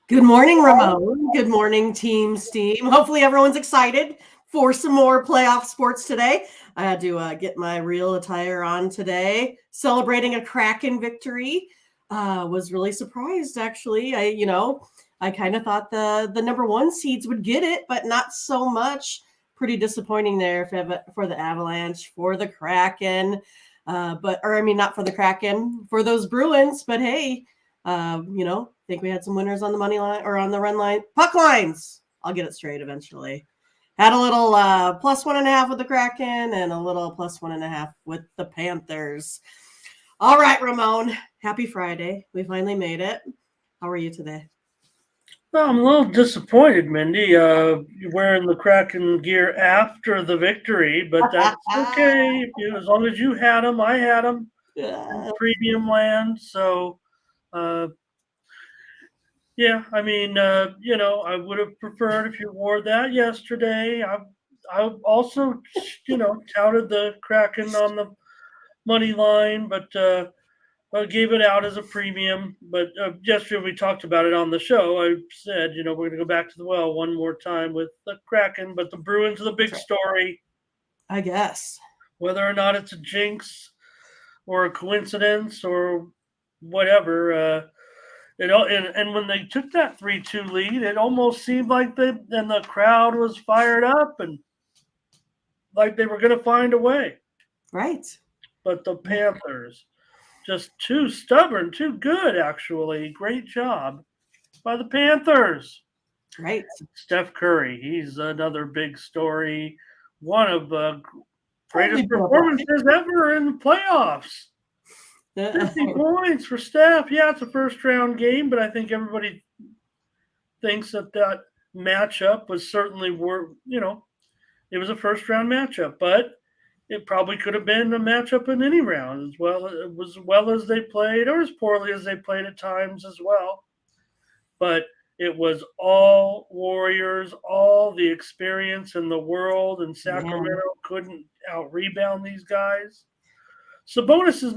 Good morning, Ramon. Good morning, Team Steam. Hopefully, everyone's excited for some more playoff sports today. I had to get my real attire on today, celebrating a Kraken victory. Was really surprised, actually. I kind of thought the number one seeds would get it, but not so much. Pretty disappointing there for the Avalanche, for the Kraken, not for the Kraken, for those Bruins. But hey. Think we had some winners on the money line or on the run line. Puck lines. I'll get it straight eventually. Had a little +1.5 with the Kraken and a little +1.5 with the Panthers. All right, Ramon. Happy Friday. We finally made it. How are you today? Well, I'm a little disappointed, Mindy. You're wearing the Kraken gear after the victory, but that's okay. As long as you had them, I had them in premium land. So, yeah, I mean, I would have preferred if you wore that yesterday. I also, touted the Kraken on the money line, but I gave it out as a premium. But yesterday we talked about it on the show. I said, we're going to go back to the well one more time with the Kraken, but the Bruins are the big story. I guess. Whether or not it's a jinx or a coincidence or whatever. And when they took that 3-2 lead, it almost seemed like the crowd was fired up and like they were going to find a way. Right. But the Panthers, just too stubborn, too good, actually. Great job by the Panthers. Right. Steph Curry, he's another big story. One of the greatest performances ever in the playoffs. 50 points for Steph. Yeah, it's a first-round game, but I think everybody thinks that matchup was certainly it was a first-round matchup, but it probably could have been a matchup in any round as well as they played, or as poorly as they played at times as well. But it was all Warriors, all the experience in the world, and Sacramento couldn't out-rebound these guys. Sabonis is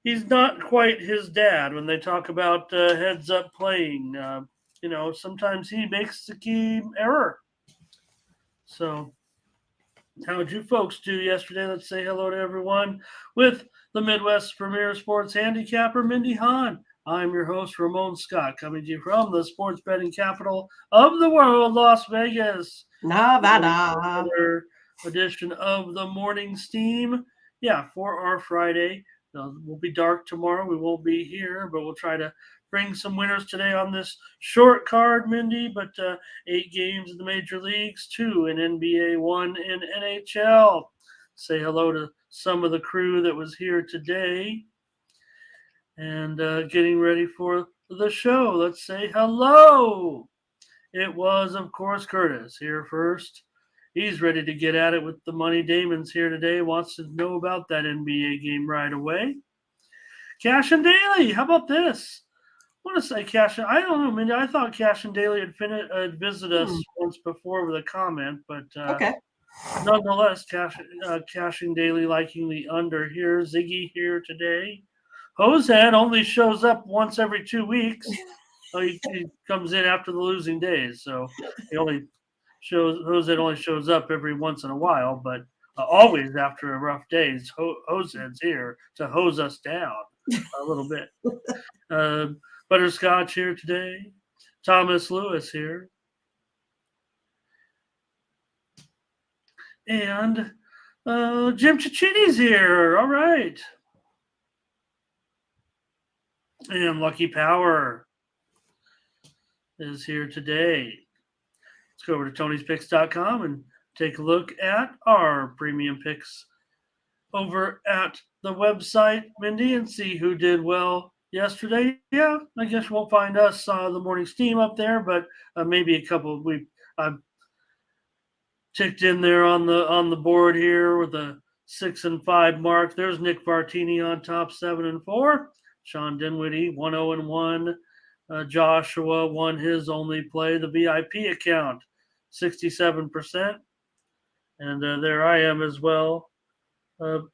he's not quite his dad when they talk about heads-up playing. Sometimes he makes the key error. So how did you folks do yesterday? Let's say hello to everyone with the Midwest Premier Sports Handicapper, Mindy Hahne. I'm your host, Ramon Scott, coming to you from the sports betting capital of the world, Las Vegas. Nevada. Another edition of the Morning Steam. Yeah, for our Friday. We'll be dark tomorrow. We won't be here, but we'll try to bring some winners today on this short card, Mindy. But 8 games in the major leagues, 2 in NBA, 1 in NHL. Say hello to some of the crew that was here today and getting ready for the show. Let's say hello. It was, of course, Curtis here first. He's ready to get at it with the money. Damon's here today. Wants to know about that NBA game right away. Cash and Daly, how about this? I want to say Cash. I don't know. I mean, I thought Cash and Daly had visited us once before with a comment, but okay. Nonetheless, Cash and Daly liking the under here. Ziggy here today. Hosehead only shows up once every 2 weeks. He comes in after the losing days, so Hosehead only shows up every once in a while, but always after a rough days. Hosehead's here to hose us down a little bit. Butterscotch here today. Thomas Lewis here. And Jim Cicchini's here. All right. And Lucky Power is here today. Let's go over to Tony'sPicks.com and take a look at our premium picks over at the website, Mindy, and see who did well yesterday. Yeah, I guess we'll find us the Morning Steam up there, but maybe a couple I've ticked in there on the board here with a 6 and 5 mark. There's Nick Vartini on top, 7 and 4. Sean Dinwiddie, 1-0-1. Joshua won his only play, the VIP account, 67%. And there I am as well. For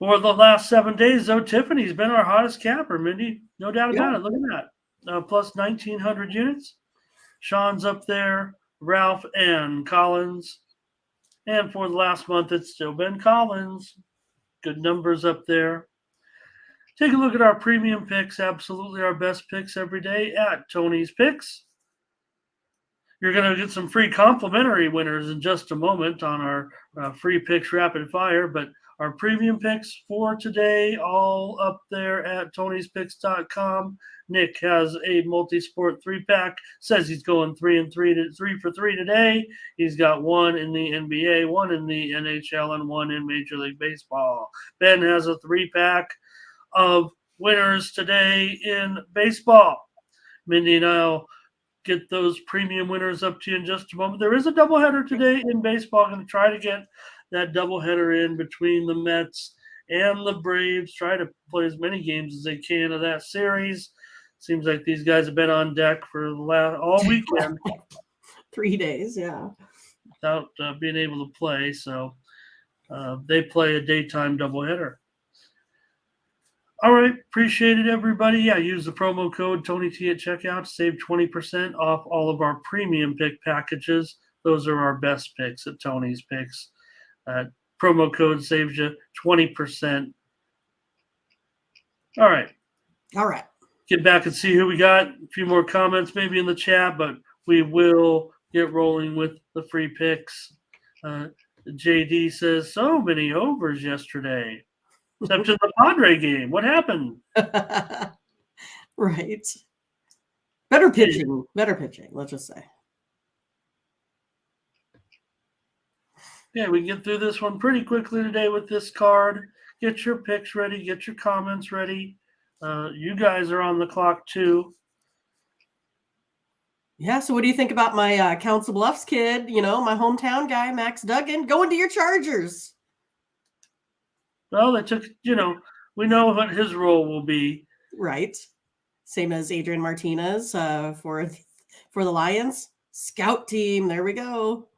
the last 7 days, though, Tiffany's been our hottest capper, Mindy. No doubt about it. Look at that. plus 1,900 units. Sean's up there, Ralph and Collins. And for the last month, it's still been Collins. Good numbers up there. Take a look at our premium picks, absolutely our best picks every day at Tony's Picks. You're going to get some free complimentary winners in just a moment on our free picks rapid fire, but our premium picks for today, all up there at tonyspicks.com. Nick has a multi-sport 3-pack, says he's going 3 for 3 today. He's got 1 in the NBA, 1 in the NHL, and 1 in Major League Baseball. Ben has a 3-pack of winners today in baseball. Mindy and I'll get those premium winners up to you in just a moment. There is a doubleheader today in baseball. I'm going to try to get that doubleheader in between the Mets and the Braves. Try to play as many games as they can of that series. Seems like these guys have been on deck for all weekend. 3 days, yeah. Without being able to play. So they play a daytime doubleheader. All right. Appreciate it, everybody. Yeah, use the promo code TonyT at checkout to save 20% off all of our premium pick packages. Those are our best picks at Tony's Picks. Promo code saves you 20%. All right. Get back and see who we got. A few more comments maybe in the chat, but we will get rolling with the free picks. JD says, so many overs yesterday. Except in the Padre game. What happened? Right. Better pitching. Let's just say. Yeah, we can get through this one pretty quickly today with this card. Get your picks ready. Get your comments ready. You guys are on the clock too. Yeah, so what do you think about my Council Bluffs kid, my hometown guy, Max Duggan, going to your Chargers? Well, they took, we know what his role will be. Right. Same as Adrian Martinez for the Lions. Scout team. There we go.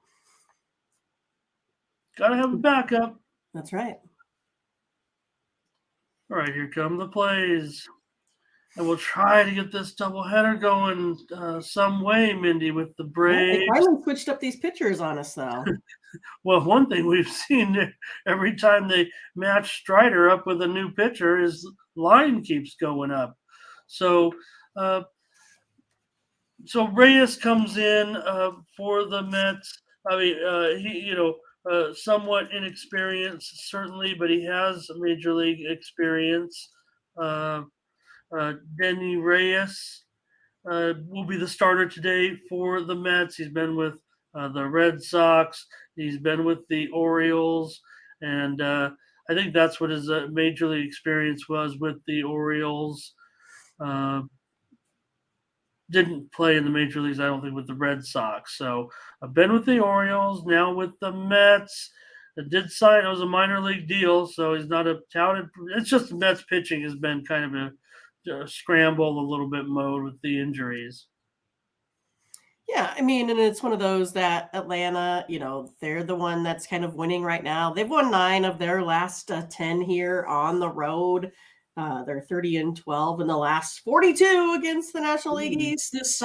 Got to have a backup. That's right. All right, here come the plays. And we'll try to get this doubleheader going some way, Mindy, with the Braves. They finally switched up these pitchers on us, though. Well, one thing we've seen every time they match Strider up with a new pitcher is line keeps going up. So Reyes comes in for the Mets. I mean, he, somewhat inexperienced, certainly, but he has Major League experience. Denny Reyes will be the starter today for the Mets. He's been with the Red Sox. He's been with the Orioles. And I think that's what his Major League experience was with the Orioles. Didn't play in the Major Leagues, I don't think, with the Red Sox. So I've been with the Orioles, now with the Mets. It did sign, it was a minor league deal, so he's not a touted. It's just the Mets pitching has been kind of a scramble a little bit mode with the injuries. Yeah, I mean, and it's one of those that Atlanta, they're the one that's kind of winning right now. They've won 9 of their last 10 here on the road. They're 30-12 in the last 42 against the National League East. This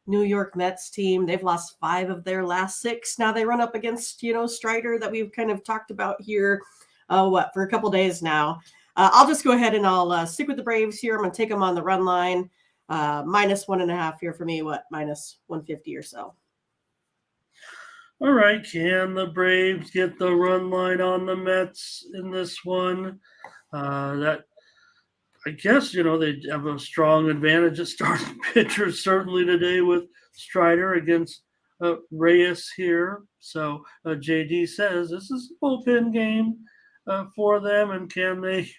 New York Mets team, they've lost 5 of their last 6. Now they run up against, Strider that we've kind of talked about here, for a couple days now. I'll just go ahead and I'll stick with the Braves here. I'm going to take them on the run line. -1.5 here for me. Minus 150 or so. All right. Can the Braves get the run line on the Mets in this one? That I guess, they have a strong advantage at starting pitchers certainly today with Strider against Reyes here. So JD says this is a bullpen game for them, and can they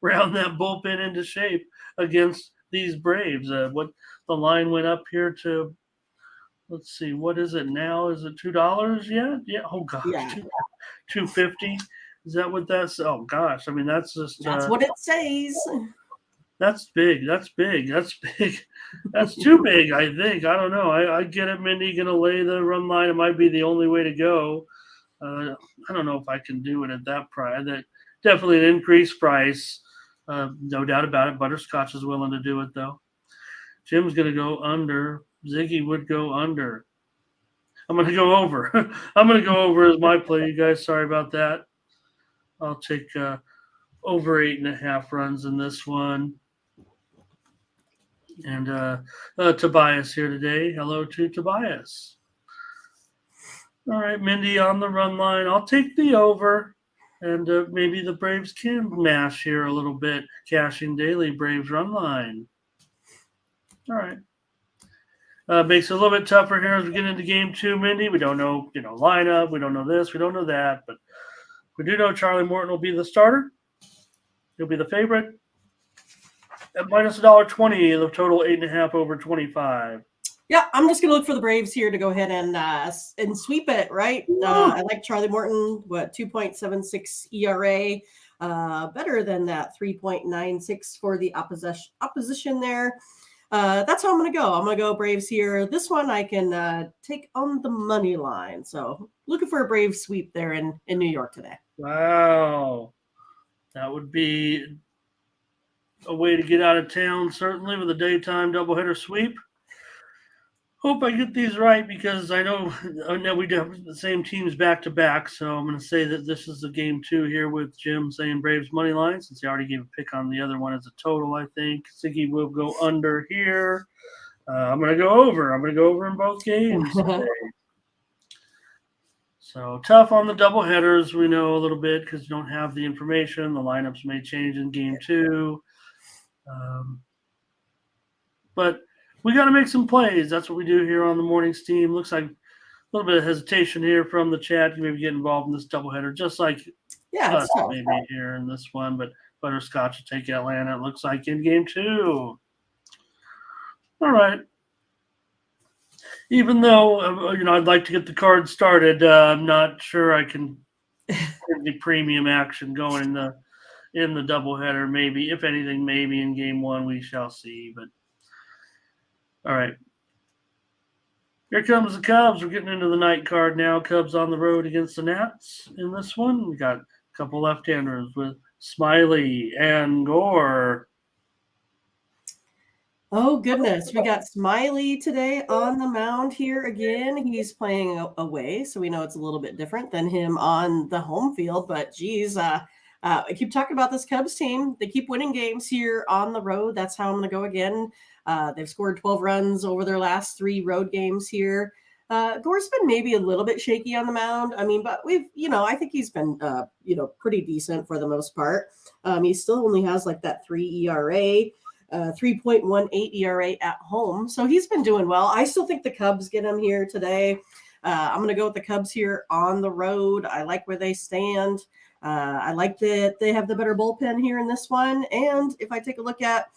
round that bullpen into shape against these Braves? What the line went up here to, let's see, what is it now? Is it $2 yet? Yeah. Oh gosh, Yeah. $2.50. Is that what that's? Oh gosh, I mean that's what it says. That's big. That's big. That's big. That's too big, I think. I don't know. I get it, Mindy. Going to lay the run line. It might be the only way to go. I don't know if I can do it at that price. That definitely an increased price. No doubt about it. Butterscotch is willing to do it, though. Jim's going to go under. Ziggy would go under. I'm going to go over. I'm going to go over as my play, you guys. Sorry about that. I'll take over 8.5 runs in this one. And Tobias here today. Hello to Tobias. All right, Mindy on the run line. I'll take the over. And maybe the Braves can mash here a little bit. Cashing daily Braves run line. All right. Makes it a little bit tougher here as we get into game 2, Mindy. We don't know, lineup. We don't know this. We don't know that. But we do know Charlie Morton will be the starter. He'll be the favorite. At minus $1.20, the total 8.5 over 25. Yeah, I'm just going to look for the Braves here to go ahead and sweep it, right? I like Charlie Morton, 2.76 ERA, better than that 3.96 for the opposition there. That's how I'm going to go. I'm going to go Braves here. This one I can take on the money line. So looking for a Braves sweep there in New York today. Wow. That would be a way to get out of town, certainly, with a daytime doubleheader sweep. Hope I get these right because I know we do have the same teams back-to-back, so I'm going to say that this is the game 2 here with Jim saying Braves money line, since he already gave a pick on the other one as a total, I think. Ziggy will go under here. I'm going to go over. I'm going to go over in both games today. So tough on the doubleheaders, we know a little bit because you don't have the information. The lineups may change in game 2. But we got to make some plays. That's what we do here on the morning's team. Looks like a little bit of hesitation here from the chat. You maybe get involved in this doubleheader, just like us maybe here in this one. But Butterscotch will take Atlanta, it looks like, in game 2. All right. Even though, I'd like to get the card started, I'm not sure I can get the premium action going in the doubleheader. Maybe, if anything, maybe in game 1 we shall see. But all right. Here comes the Cubs. We're getting into the night card now. Cubs on the road against the Nats in this one. We got a couple left-handers with Smiley and Gore. Oh, goodness. We got Smiley today on the mound here again. He's playing away, so we know it's a little bit different than him on the home field. But, geez, I keep talking about this Cubs team. They keep winning games here on the road. That's how I'm going to go again. They've scored 12 runs over their last 3 road games here. Gore's been maybe a little bit shaky on the mound. I mean, but I think he's been, pretty decent for the most part. He still only has like that 3 ERA, 3.18 ERA at home. So he's been doing well. I still think the Cubs get him here today. I'm going to go with the Cubs here on the road. I like where they stand. I like that they have the better bullpen here in this one. And if I take a look at,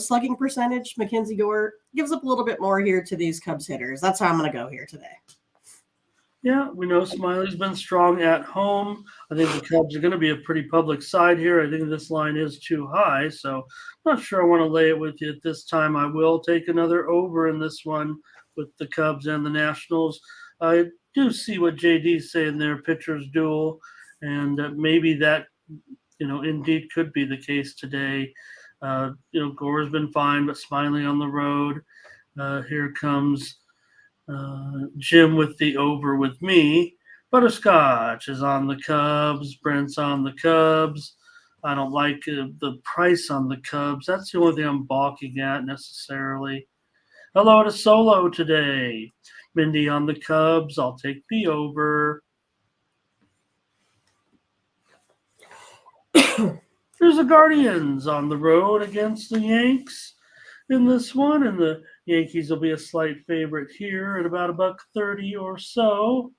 slugging percentage, Mackenzie Gore gives up a little bit more here to these Cubs hitters. That's how I'm going to go here today. Yeah, we know Smiley's been strong at home. I think the Cubs are going to be a pretty public side here. I think this line is too high, so I'm not sure I want to lay it with you at this time. I will take another over in this one with the Cubs and the Nationals. I do see what JD's saying there, pitchers duel, and maybe that, indeed could be the case today. Gore's been fine, but Smiley on the road. Here comes Jim with the over with me. Butterscotch is on the Cubs. Brent's on the Cubs. I don't like the price on the Cubs. That's the only thing I'm balking at necessarily. Hello to Solo today. Mindy on the Cubs. I'll take the over. There's the Guardians on the road against the Yanks in this one, and the Yankees will be a slight favorite here at about $1.30 or so.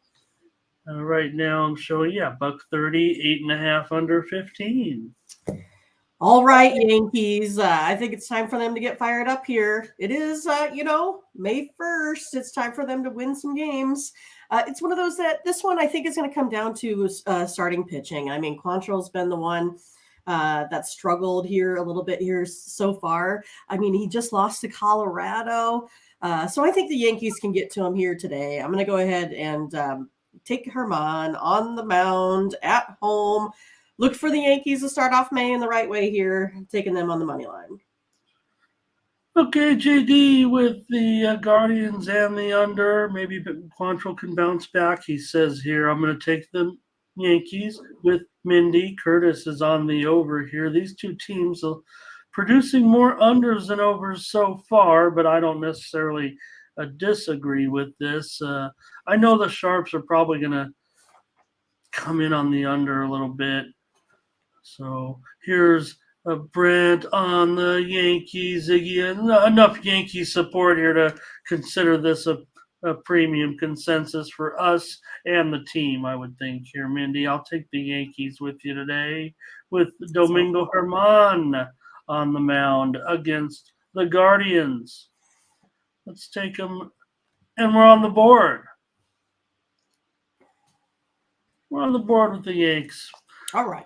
Right now I'm showing, $1.30, 8.5 under 15. All right, Yankees. I think it's time for them to get fired up here. It is, May 1st. It's time for them to win some games. It's one of those that this one I think is going to come down to starting pitching. I mean, Quantrill's been the one that struggled here a little bit here so far. I mean, he just lost to Colorado. So I think the Yankees can get to him here today. I'm going to go ahead and take Herman on the mound at home. Look for the Yankees to start off May in the right way here, taking them on the money line. Okay, JD with the Guardians and the under. Maybe Quantrill can bounce back. He says here, I'm going to take the Yankees with Mindy. Curtis is on the over here. These two teams are producing more unders than overs so far, but I don't necessarily disagree with this. I know the Sharps are probably going to come in on the under a little bit. So here's Brent on the Yankees. Enough Yankees support here to consider this a premium consensus for us and the team, I would think here, Mindy. I'll take the Yankees with you today with Domingo Germán on the mound against the Guardians. Let's take them, and we're on the board. We're on the board with the Yanks. All right.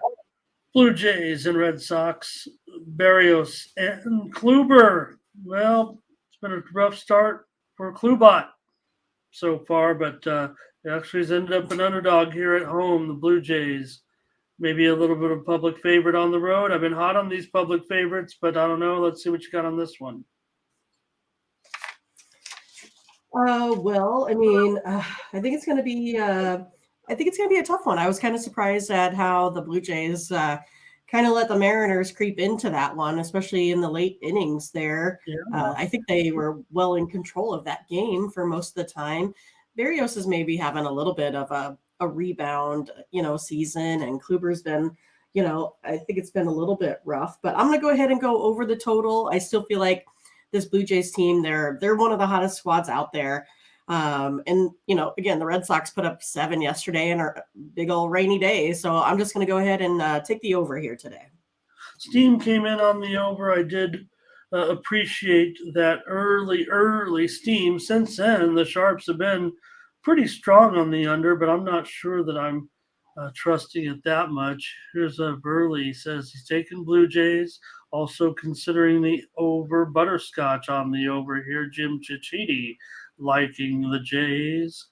Blue Jays and Red Sox, Berrios and Kluber. Well, it's been a rough start for Klubot so far, but actually has ended up an underdog here at home. The Blue Jays, maybe a little bit of public favorite on the road. I've been hot on these public favorites, but I don't know. Let's see what you got on this one. Well, I mean, I think it's going to be. I think it's going to be a tough one. I was kind of surprised at how the Blue Jays kind of let the Mariners creep into that one, especially in the late innings there. Yeah. I think they were well in control of that game for most of the time. Berrios is maybe having a little bit of a rebound, season, and Kluber's been, I think it's been a little bit rough, but I'm going to go ahead and go over the total. I still feel like this Blue Jays team, they're one of the hottest squads out there. And again, the Red Sox put up 7 yesterday and a big old rainy day. So I'm just going to go ahead and take the over here today. Steam came in on the over. I did appreciate that early steam. Since then, the Sharps have been pretty strong on the under, but I'm not sure that I'm trusting it that much. Here's Burley. He says he's taking Blue Jays, also considering the over. Butterscotch on the over here. Jim Cicchetti liking the Jays.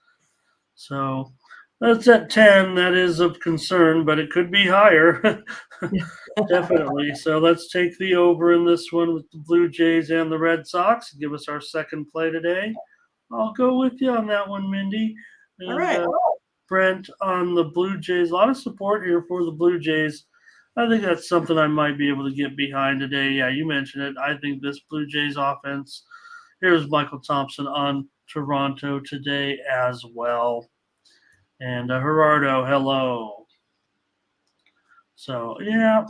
So that's at 10. That is of concern, but it could be higher. Definitely. So let's take the over in this one with the Blue Jays and the Red Sox. Give us our second play today. I'll go with you on that one, Mindy. And, all right. Brent on the Blue Jays. A lot of support here for the Blue Jays. I think that's something I might be able to get behind today. Yeah, you mentioned it. I think this Blue Jays offense. Here's Michael Thompson on Toronto today as well. And Gerardo, hello. So, yeah.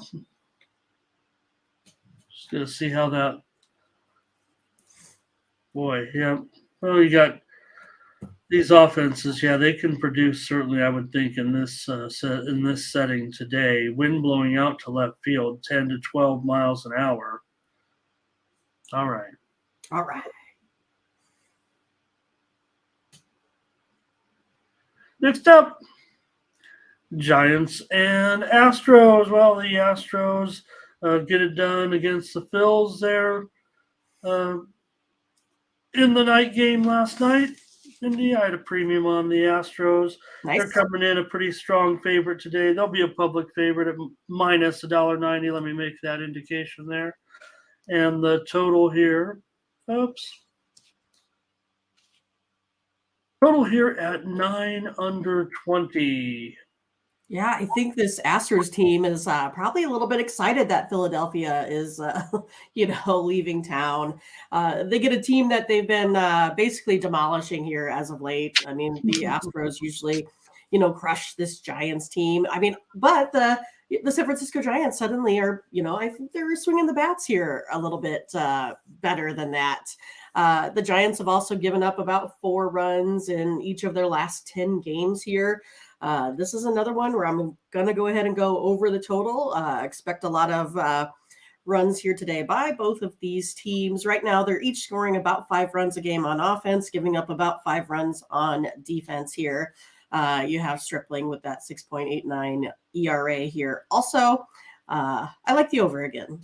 Just going to see how that. Boy, yeah. Well, you got these offenses. Yeah, they can produce, certainly, I would think, in this setting today. Wind blowing out to left field, 10 to 12 miles an hour. All right. All right. Next up, Giants and Astros. Well, the Astros get it done against the Phils there in the night game last night. Indy, I had a premium on the Astros. Nice. They're coming in a pretty strong favorite today. They'll be a public favorite at minus $1.90. Let me make that indication there. And the total here, total here at 9 under 20. Yeah, I think this Astros team is probably a little bit excited that Philadelphia is, leaving town. They get a team that they've been basically demolishing here as of late. I mean, the Astros usually, crush this Giants team. I mean, but the San Francisco Giants suddenly are, I think they're swinging the bats here a little bit better than that. The Giants have also given up about 4 runs in each of their last 10 games here. This is another one where I'm going to go ahead and go over the total. Expect a lot of runs here today by both of these teams. Right now, they're each scoring about 5 runs a game on offense, giving up about 5 runs on defense here. You have Stripling with that 6.89 ERA here. Also, I like the over again.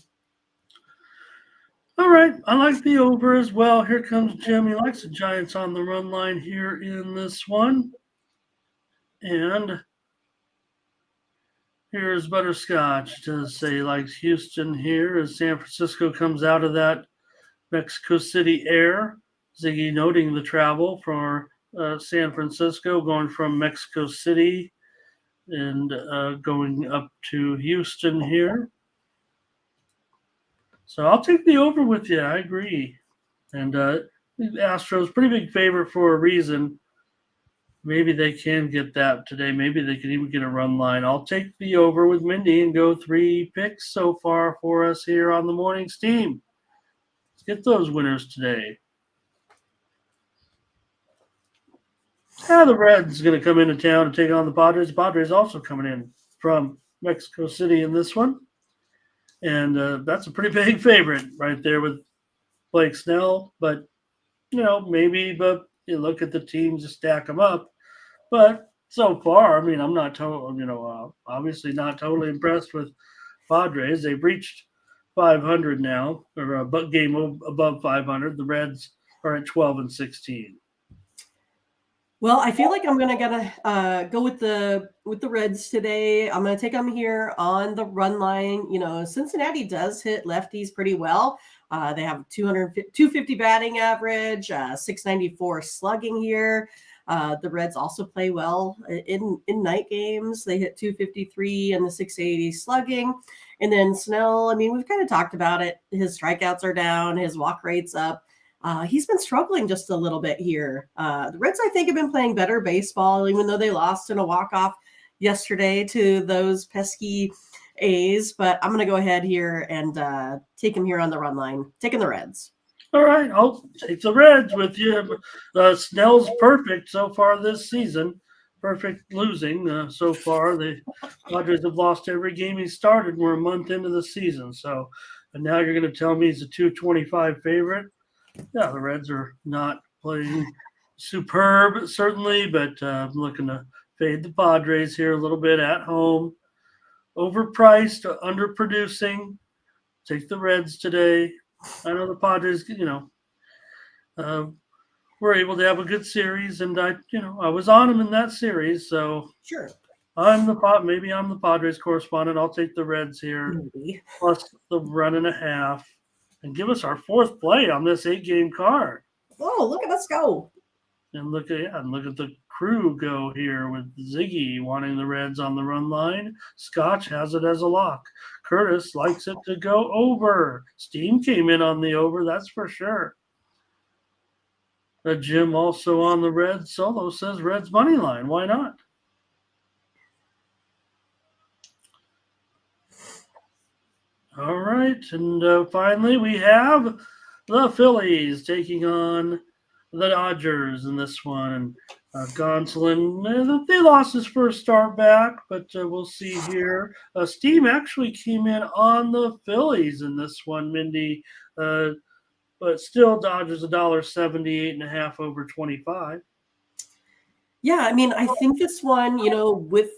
All right, I like the over as well. Here comes Jim. He likes the Giants on the run line here in this one. And here's Butterscotch to say he likes Houston here as San Francisco comes out of that Mexico City Air. Ziggy noting the travel for San Francisco, going from Mexico City and going up to Houston here. So I'll take the over with you. I agree. And the Astros, pretty big favorite for a reason. Maybe they can get that today. Maybe they can even get a run line. I'll take the over with Mindy and go 3 picks so far for us here on the morning's team. Let's get those winners today. The Reds going to come into town and take on the Padres. The Padres also coming in from Mexico City in this one. And that's a pretty big favorite right there with Blake Snell. But, maybe, but you look at the teams to stack them up. But so far, I mean, I'm not obviously not totally impressed with Padres. They've reached 500 now, or a game above 500. The Reds are at 12-16. Well, I feel like I'm gonna go with the Reds today. I'm gonna take them here on the run line. Cincinnati does hit lefties pretty well. They have 250 batting average, 694 slugging here. The Reds also play well in night games. They hit 253 and the 680 slugging. And then Snell, I mean, we've kind of talked about it. His strikeouts are down, his walk rate's up. He's been struggling just a little bit here. The Reds, I think, have been playing better baseball, even though they lost in a walk-off yesterday to those pesky A's. But I'm going to go ahead here and take him here on the run line, taking the Reds. All right, I'll take the Reds with you. Snell's perfect so far this season. Perfect losing so far. The Padres have lost every game he started. We're a month into the season. And now you're going to tell me he's a 225 favorite? Yeah, the Reds are not playing superb, certainly, but I'm looking to fade the Padres here a little bit at home. Overpriced, underproducing. Take the Reds today. I know the Padres, were able to have a good series, and I was on them in that series, so sure. Maybe I'm the Padres correspondent. I'll take the Reds here, Maybe. plus the 1.5. And give us our 4th play on this 8-game card. Oh, look at us go. And look at the crew go here with Ziggy wanting the Reds on the run line. Scotch has it as a lock. Curtis likes it to go over. Steam came in on the over, that's for sure. Jim also on the Reds. Solo says Reds money line. Why not? All right, and finally we have the Phillies taking on the Dodgers in this one. Gonsolin, they lost his first start back, but we'll see here. Steam actually came in on the Phillies in this one, Mindy, but still Dodgers $1.78.5 over 25. Yeah, I mean, I think this one, with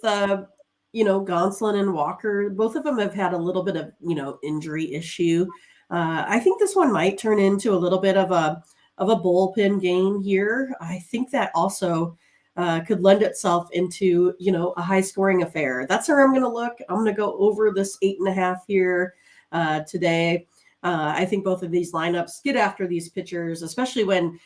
Gonsolin and Walker, both of them have had a little bit of, injury issue. I think this one might turn into a little bit of a bullpen game here. I think that also could lend itself into, a high scoring affair. That's where I'm going to look. I'm going to go over this 8.5 here today. I think both of these lineups get after these pitchers, especially when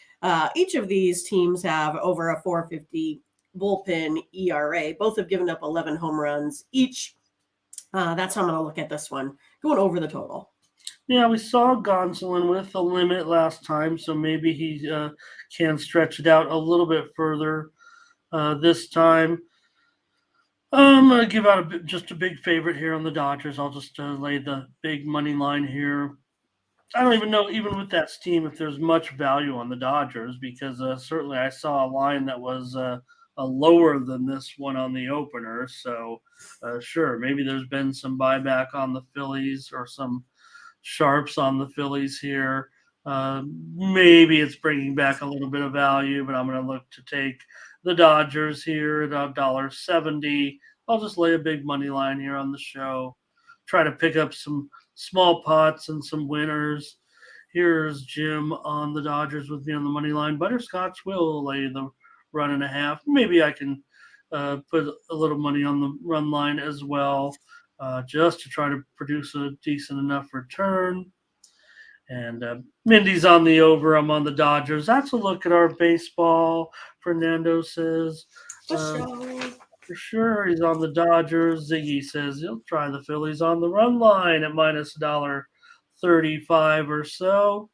each of these teams have over a 4.50 bullpen ERA. Both have given up 11 home runs each. That's how I'm going to look at this one, going over the total. Yeah, we saw Gonsolin with a limit last time, so maybe he can stretch it out a little bit further this time. I'm going to give out just a big favorite here on the Dodgers. I'll just lay the big money line here. I don't even know, even with that Steam, if there's much value on the Dodgers, because certainly I saw a line that was lower than this one on the opener. So, sure, maybe there's been some buyback on the Phillies or some sharps on the Phillies here. Maybe it's bringing back a little bit of value, but I'm going to look to take the Dodgers here at $1.70. I'll just lay a big money line here on the show. Try to pick up some small pots and some winners. Here's Jim on the Dodgers with me on the money line. Butterscotch will lay the 1.5. Maybe I can put a little money on the run line as well, just to try to produce a decent enough return. And Mindy's on the over. I'm on the Dodgers. That's a look at our baseball. Fernando says, for sure, he's on the Dodgers. Ziggy says he'll try the Phillies on the run line at minus $1.35 or so.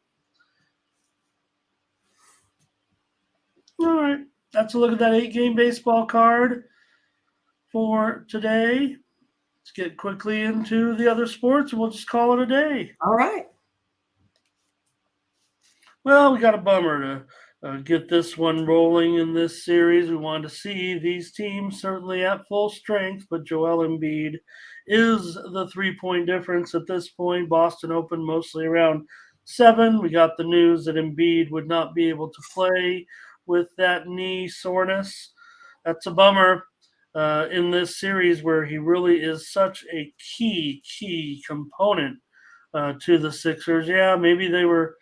All right, that's a look at that 8-game baseball card for today. Let's get quickly into the other sports, and we'll just call it a day. All right. Well, we got a bummer to get this one rolling in this series. We wanted to see these teams certainly at full strength, but Joel Embiid is the 3-point difference at this point. Boston opened mostly around 7. We got the news that Embiid would not be able to play with that knee soreness. That's a bummer in this series where he really is such a key component to the Sixers. Yeah, maybe they were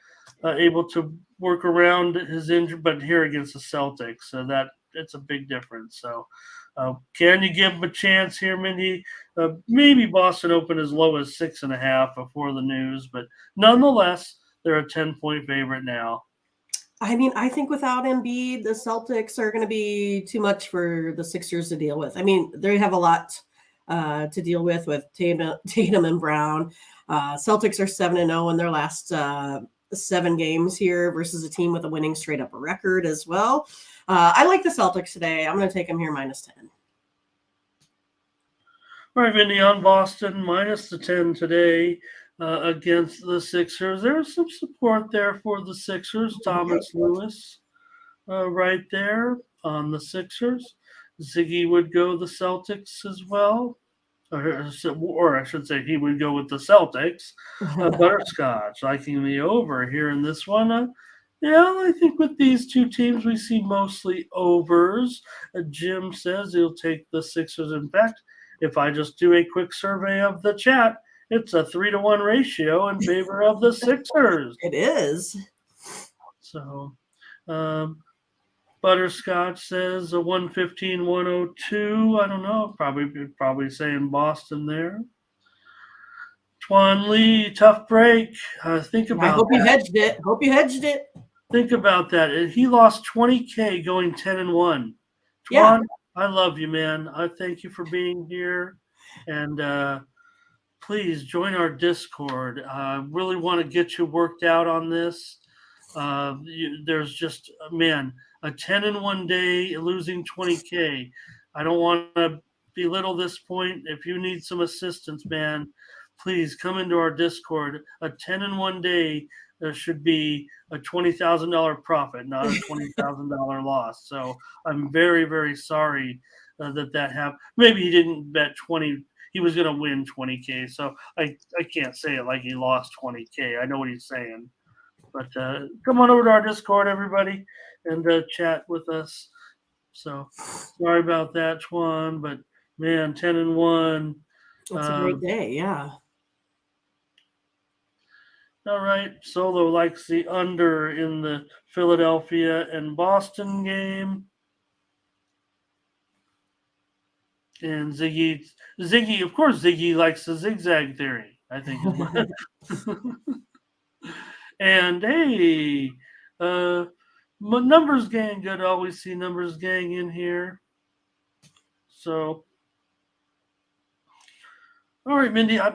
able to work around his injury, but here against the Celtics, so that it's a big difference. So, can you give him a chance here, Mindy? Maybe Boston opened as low as 6.5 before the news, but nonetheless, they're a 10-point favorite now. I mean, I think without Embiid, the Celtics are going to be too much for the Sixers to deal with. I mean, they have a lot to deal with Tatum and Brown. Celtics are 7-0 in their last 7 games here versus a team with a winning straight up record as well. I like the Celtics today. I'm going to take them here minus 10. All right, Vinny, on Boston, minus the 10 today against the Sixers. There's some support there for the Sixers. Thomas Lewis right there on the Sixers. Ziggy would go the Celtics as well. Or I should say he would go with the Celtics. Butterscotch liking the over here in this one. Yeah, I think with these two teams we see mostly overs. Jim says he'll take the Sixers. In fact, if I just do a quick survey of the chat, it's a 3-1 ratio in favor of the Sixers. It is. So, Butterscotch says a 115-102. I don't know. Probably saying Boston there. Twan Lee, tough break. Think about. I hope you hedged it. Think about that. He lost $20K going 10-1. Twan, yeah. I love you, man. I thank you for being here, and please join our Discord. I really want to get you worked out on this. There's just man. A 10-1 day, losing $20K. I don't want to belittle this point. If you need some assistance, man, please come into our Discord. A 10-1 day should be a $20,000 profit, not a $20,000 loss. So I'm very, very sorry that happened. Maybe he didn't bet 20. He was going to win 20K. So I can't say it like he lost 20K. I know what he's saying. But come on over to our Discord, everybody, and chat with us. So sorry about that, Twan, but man, 10-1. It's a great day, yeah. All right, Solo likes the under in the Philadelphia and Boston game. And Ziggy, of course, Ziggy likes the zigzag theory, I think. And hey, Numbers Gang, good to always see Numbers Gang in here. So, all right, Mindy, I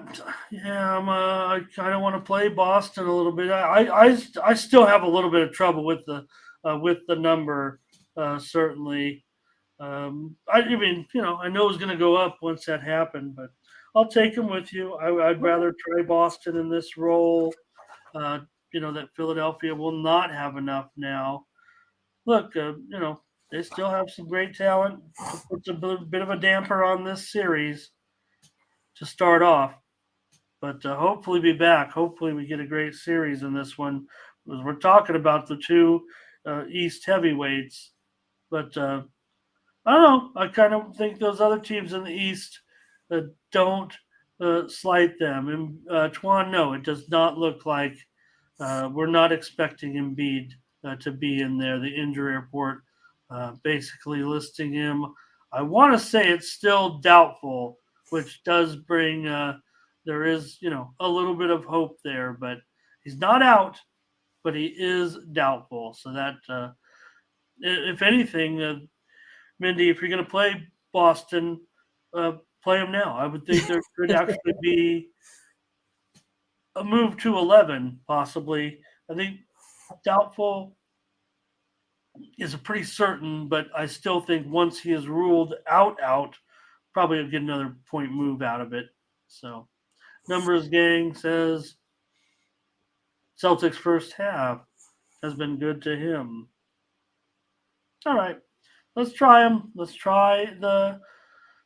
kind of want to play Boston a little bit. I still have a little bit of trouble with the number, certainly. I mean, I know it's going to go up once that happened, but I'll take them with you. I'd rather try Boston in this role. That Philadelphia will not have enough now. Look, they still have some great talent. Puts a bit of a damper on this series to start off, but hopefully be back. Hopefully we get a great series in this one. Because we're talking about the two East heavyweights, but I don't know. I kind of think those other teams in the East don't slight them. And Twan, no, it does not look like. We're not expecting Embiid to be in there. The injury report basically listing him. I want to say it's still doubtful, which does bring there is a little bit of hope there, but He's not out, but he is doubtful. So that, if anything, Mindy, if you're going to play Boston, play him now. I would think there could actually be a move to 11, possibly. I think doubtful is a pretty certain, but I still think once he is ruled out, probably will get another point move out of it. So, Numbers Gang says Celtics first half has been good to him. All right, let's try them. Let's try the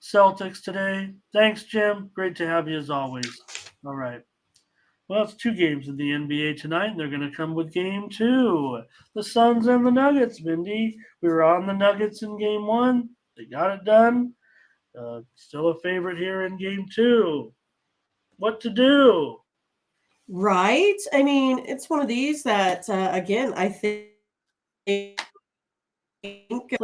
Celtics today. Thanks, Jim. Great to have you as always. All right. Well, it's 2 games in the NBA tonight, and they're going to come with game 2. The Suns and the Nuggets, Mindy. We were on the Nuggets in game 1. They got it done. Still a favorite here in game 2. What to do? Right? I mean, it's one of these that, again, I think they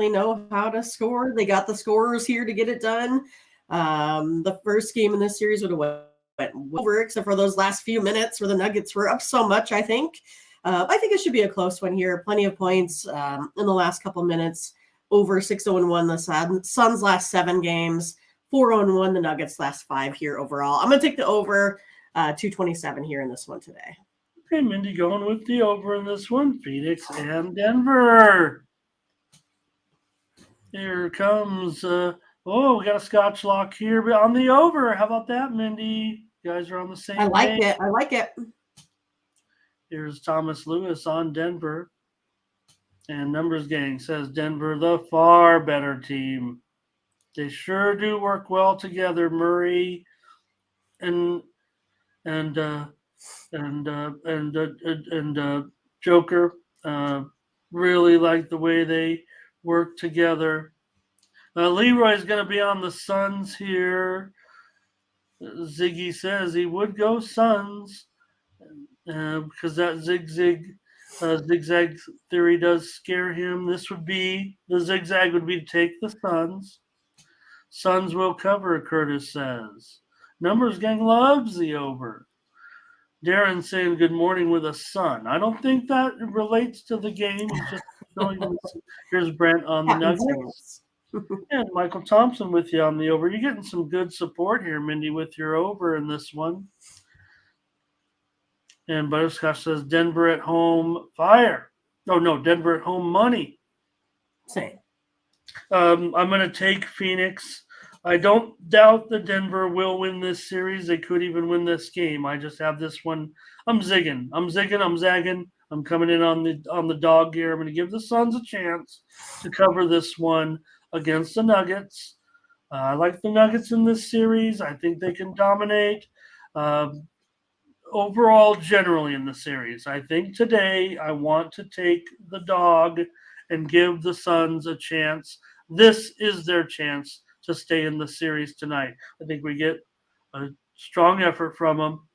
know how to score. They got the scorers here to get it done. The first game in this series would have went over, except for those last few minutes where the Nuggets were up so much, I think. I think it should be a close one here. Plenty of points in the last couple minutes. Over 6-0-1 the Suns last 7 games. 4-1 the Nuggets last 5 here overall. I'm going to take the over 227 here in this one today. Okay, Mindy going with the over in this one. Phoenix and Denver. Here comes... we got a Scotch lock here on the over. How about that, Mindy? You guys are on the same page. I like it. Here's Thomas Lewis on Denver. And Numbers Gang says Denver, the far better team. They sure do work well together. Murray and Joker really like the way they work together. Leroy's going to be on the Suns here. Ziggy says he would go Suns because that zigzag theory does scare him. The zigzag would be to take the Suns. Suns will cover, Curtis says. Numbers Gang loves the over. Darren saying good morning with a sun. I don't think that relates to the game. He's just going. Here's Brent on the Nuggets. And Michael Thompson with you on the over. You're getting some good support here, Mindy, with your over in this one. And Butterscotch says Denver at home fire. Oh, no, Denver at home money. Same. I'm going to take Phoenix. I don't doubt that Denver will win this series. They could even win this game. I just have this one. I'm zigging. I'm zagging. I'm coming in on the dog here. I'm going to give the Suns a chance to cover this one against the Nuggets. I like the Nuggets in this series. I think they can dominate. Overall, generally in the series, I think today I want to take the dog and give the Suns a chance. This is their chance to stay in the series tonight. I think we get a strong effort from them.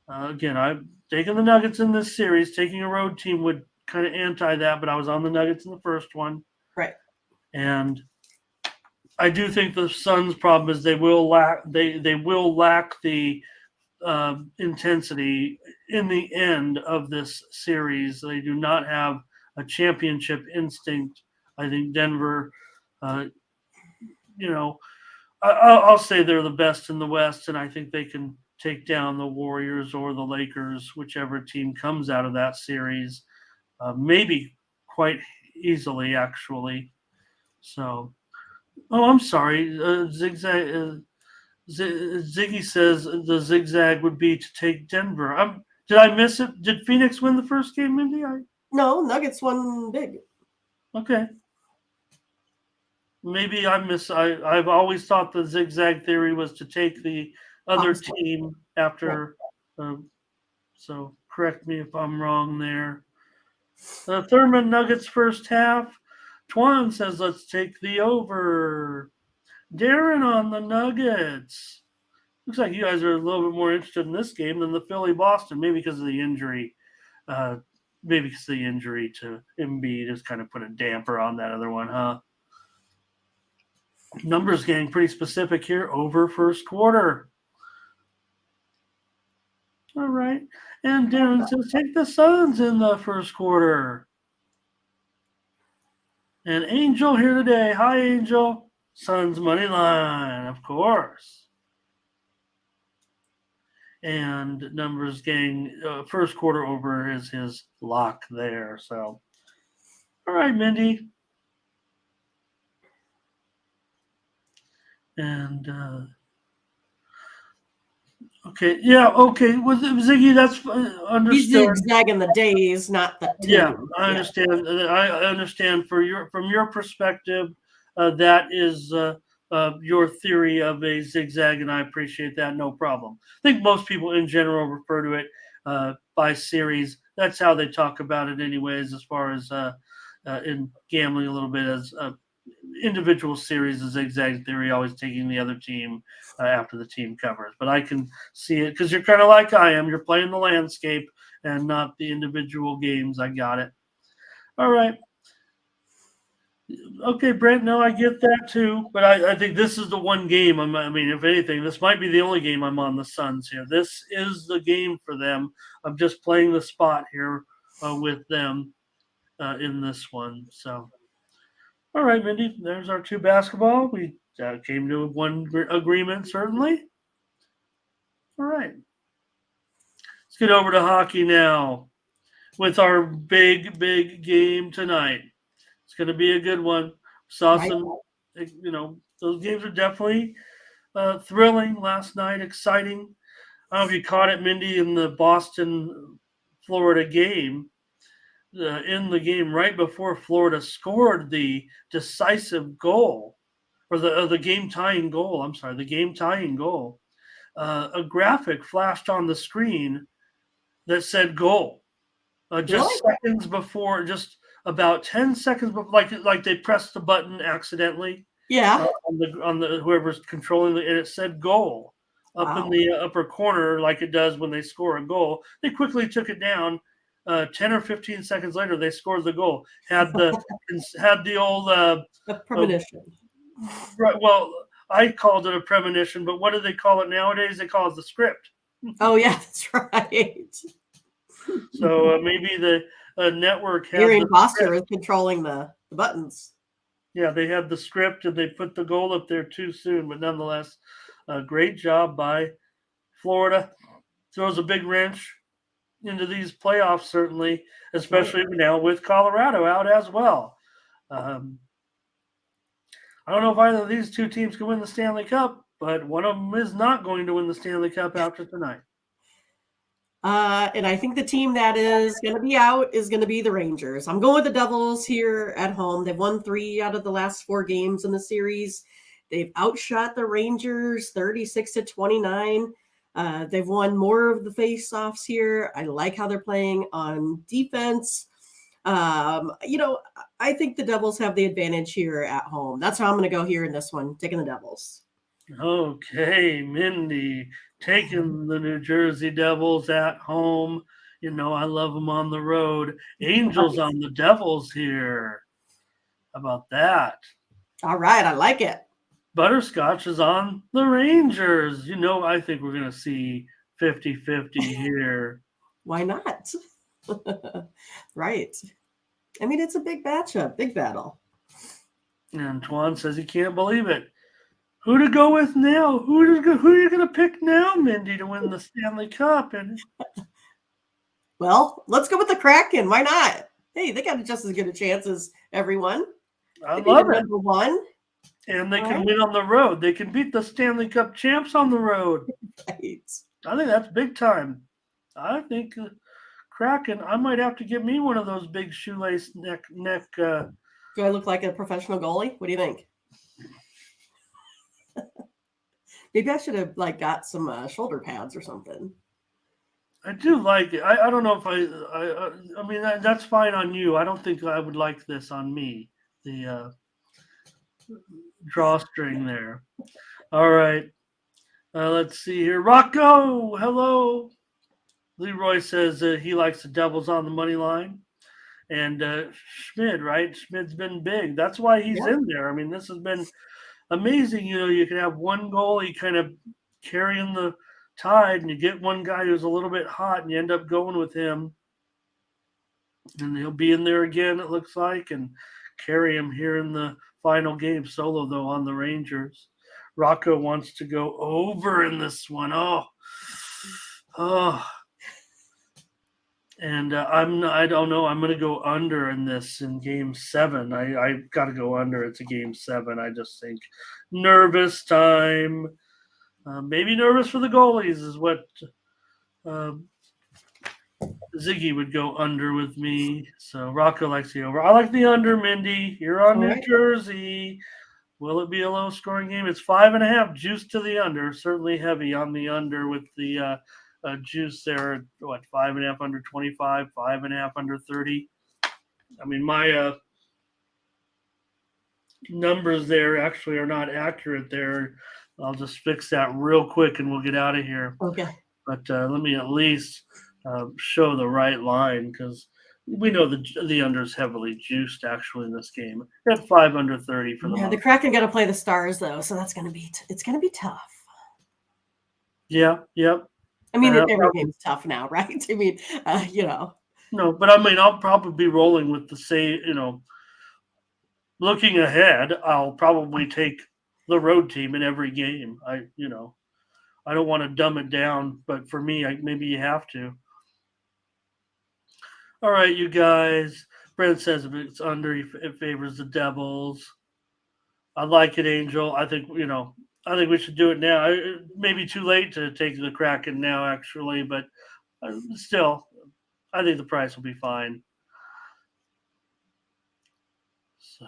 Again, I've taken the Nuggets in this series. Taking a road team would kind of anti that, but I was on the Nuggets in the first one. Right. And I do think the Suns' problem is they will lack the intensity in the end of this series. They do not have a championship instinct. I think Denver, I'll say they're the best in the West, and I think they can take down the Warriors or the Lakers, whichever team comes out of that series, maybe quite easily, actually. So, I'm sorry, Ziggy says the zigzag would be to take Denver. Did I miss it? Did Phoenix win the first game, Mindy? No, Nuggets won big. Okay. Maybe I've always thought the zigzag theory was to take the other team after. So correct me if I'm wrong there. Thurman Nuggets first half. Twan says let's take the over. Darren on the Nuggets. Looks like you guys are a little bit more interested in this game than the Philly-Boston, maybe because of the injury. Maybe because the injury to Embiid just kind of put a damper on that other one, huh? Numbers Gang pretty specific here. Over first quarter. All right. And Darren says, take the Suns in the first quarter. And Angel here today. Hi, Angel. Suns money line, of course. And Numbers Gang, first quarter over is his lock there. So, all right, Mindy. And okay, yeah, okay. With Ziggy, that's understood. He's zigzagging the days, not the team. Yeah, I understand. I understand from your perspective, that is your theory of a zigzag, and I appreciate that. No problem. I think most people in general refer to it by series. That's how they talk about it, anyways. As far as in gambling, a little bit as individual series, a zigzag theory, always taking the other team after the team covers. But I can see it because you're kind of like I am. You're playing the landscape and not the individual games. I got it. All right. Okay, Brent, no, I get that too. But I think this is the one game. I mean, if anything, this might be the only game I'm on the Suns here. This is the game for them. I'm just playing the spot here with them in this one. So, all right, Mindy, there's our two basketball. We came to one agreement, certainly. All right. Let's get over to hockey now with our big game tonight. It's going to be a good one. Saw some, those games are definitely thrilling last night, exciting. I don't know if you caught it, Mindy, in the Boston, Florida game. In the game right before Florida scored the decisive goal, or the game-tying goal. I'm sorry, the game-tying goal. A graphic flashed on the screen that said goal. Just seconds before, just about 10 seconds before, like they pressed the button accidentally. Yeah. On the whoever's controlling and it said goal up in the upper corner, like it does when they score a goal. They quickly took it down. 10 or 15 seconds later, they scored the goal. Had the old premonition. Right. Well, I called it a premonition, but what do they call it nowadays? They call it the script. Oh yeah, that's right. So maybe the network had Arian Foster is controlling the buttons. Yeah, they had the script and they put the goal up there too soon, but nonetheless, great job by Florida. Throws a big wrench into these playoffs, certainly, especially now with Colorado out as well. I don't know if either of these two teams can win the Stanley Cup, but one of them is not going to win the Stanley Cup after tonight. And I think the team that is going to be out is going to be the Rangers. I'm going with the Devils here at home. They've won 3 out of the last 4 games in the series. They've outshot the Rangers 36-29. They've won more of the face-offs here. I like how they're playing on defense. I think the Devils have the advantage here at home. That's how I'm going to go here in this one, taking the Devils. Okay, Mindy, taking the New Jersey Devils at home. I love them on the road. Angels on the Devils here. How about that? All right, I like it. Butterscotch is on the Rangers. I think we're going to see 50-50 here. Why not? Right. I mean, it's a big matchup, big battle. And Tuan says he can't believe it. Who to go with now? Who are you going to pick now, Mindy, to win the Stanley Cup? Well, let's go with the Kraken. Why not? Hey, they got just as good a chance as everyone. I love it. Number 1. And they can win on the road. They can beat the Stanley Cup champs on the road. Right. I think that's big time. I think Kraken, I might have to get me one of those big shoelace neck. Do I look like a professional goalie? What do you think? Maybe I should have got some shoulder pads or something. I do like it. I don't know if I mean, that's fine on you. I don't think I would like this on me. The drawstring there. All right. Let's see here. Rocco, hello. Leroy says he likes the Devils on the money line. And Schmid, right? Schmid's been big. That's why he's in there. I mean, this has been amazing. You can have one goalie kind of carrying tied and you get one guy who's a little bit hot and you end up going with him, and he'll be in there again, it looks like, and carry him here in the final game solo, though, on the Rangers. Rocco wants to go over in this one. Oh. And I don't know. I'm going to go under in this in Game 7. I got to go under. It's a Game 7. I just think nervous time. Maybe nervous for the goalies is what Ziggy would go under with me. So Rocco likes the over. I like the under, Mindy. You're on New Jersey. Will it be a low-scoring game? It's 5.5. Juice to the under. Certainly heavy on the under with the juice there. What, 5.5 under 25, 5.5 under 30. I mean, my numbers there actually are not accurate there. I'll just fix that real quick and we'll get out of here. Okay. But let me at least show the right line, because we know the under is heavily juiced actually in this game. At 5 under 30 for the the Kraken got to play the Stars though, so that's gonna be it's gonna be tough. Yeah. Yep. I mean, every game's tough now, right? I mean, No, but I mean, I'll probably be rolling with the same. Looking ahead, I'll probably take the road team in every game. I don't want to dumb it down, but for me, maybe you have to. All right, you guys. Brent says if it's under, it favors the Devils. I like it, Angel. I think we should do it now. It may be too late to take the Kraken now, actually, but still, I think the price will be fine. So,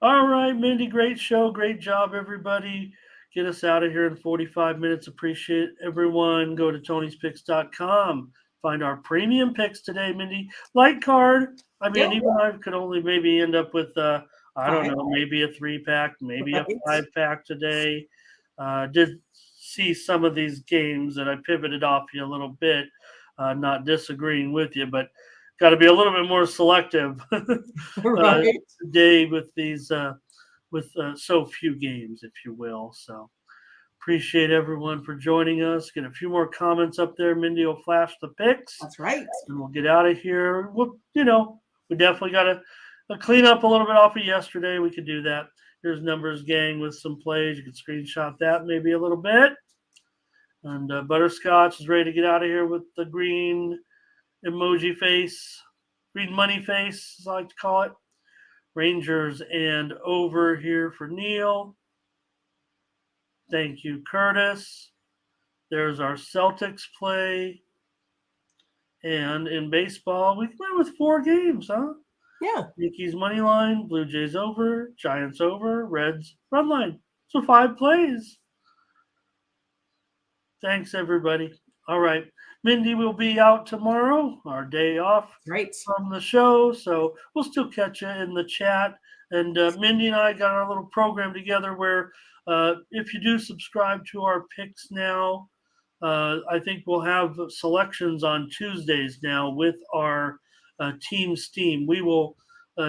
all right, Mindy, great show. Great job, everybody. Get us out of here in 45 minutes. Appreciate everyone. Go to Tony'sPicks.com. Find our premium picks today, Mindy. Light card. I mean, even I could only maybe end up with, I don't know, maybe a 3-pack, maybe a 5-pack today. Did see some of these games that I pivoted off you a little bit, not disagreeing with you, but got to be a little bit more selective today with these, with so few games, if you will. So appreciate everyone for joining us. Get a few more comments up there. Mindy will flash the picks. That's right. And we'll get out of here. We definitely got to clean up a little bit off of yesterday. We could do that. Here's Numbers Gang with some plays. You can screenshot that maybe a little bit. And Butterscotch is ready to get out of here with the green emoji face, green money face, as I like to call it. Rangers and over here for Neil. Thank you, Curtis. There's our Celtics play. And in baseball, we went with 4 games, huh? Yeah. Yankees money line, Blue Jays over, Giants over, Reds run line. So 5 plays. Thanks, everybody. All right. Mindy will be out tomorrow, our day off from the show. So we'll still catch you in the chat. And Mindy and I got our little program together where if you do subscribe to our picks now, I think we'll have selections on Tuesdays now with our team Steam. We will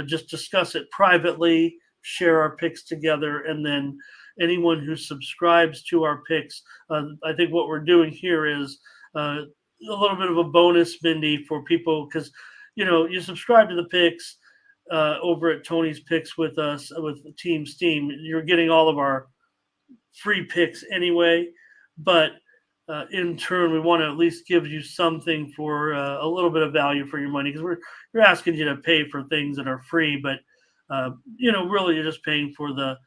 just discuss it privately, share our picks together, and then anyone who subscribes to our picks, I think what we're doing here is a little bit of a bonus, Mindy, for people, because you subscribe to the picks over at Tony's Picks with us with Team Steam. You're getting all of our free picks anyway, but in turn, we want to at least give you something for a little bit of value for your money, because we're asking you to pay for things that are free, but really you're just paying for the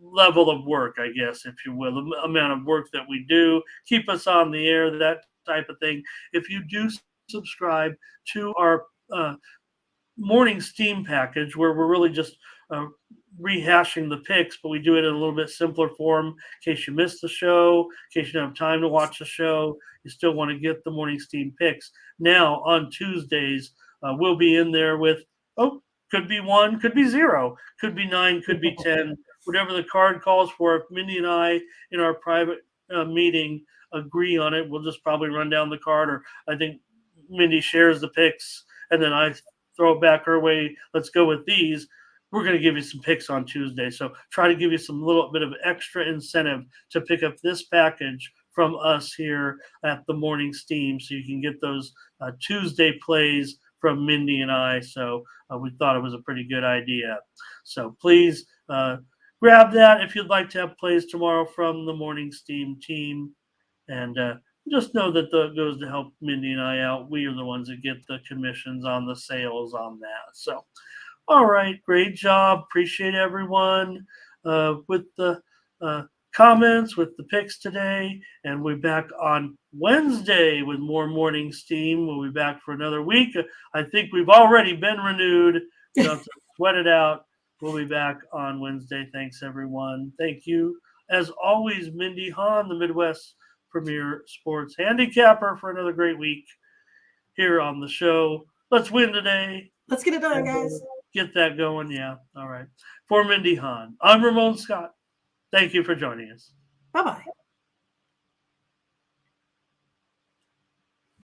level of work, I guess, if you will, the amount of work that we do, keep us on the air, that type of thing. If you do subscribe to our morning Steam package, where we're really just rehashing the picks, but we do it in a little bit simpler form in case you missed the show, in case you don't have time to watch the show, you still want to get the morning Steam picks. Now on Tuesdays, we'll be in there with, could be 1, could be 0, could be 9, could be 10, whatever the card calls for. If Mindy and I in our private meeting agree on it, we'll just probably run down the card, or I think Mindy shares the picks and then I throw it back her way. Let's go with these. We're going to give you some picks on Tuesday. So try to give you some little bit of extra incentive to pick up this package from us here at the Morning Steam, so you can get those Tuesday plays from Mindy and I. So we thought it was a pretty good idea. So please grab that if you'd like to have plays tomorrow from the Morning Steam team. And just know that that goes to help Mindy and I out. We are the ones that get the commissions on the sales on that. So, all right, great job. Appreciate everyone with the comments, with the picks today. And we're back on Wednesday with more Morning Steam. We'll be back for another week. I think we've already been renewed. Don't have to sweat it out. We'll be back on Wednesday. Thanks, everyone. Thank you. As always, Mindy Hahne, the Midwest Premier Sports Handicapper, for another great week here on the show. Let's win today. Let's get it done, guys. Get that going. Yeah. All right. For Mindy Hahne, I'm Ramon Scott. Thank you for joining us. Bye-bye.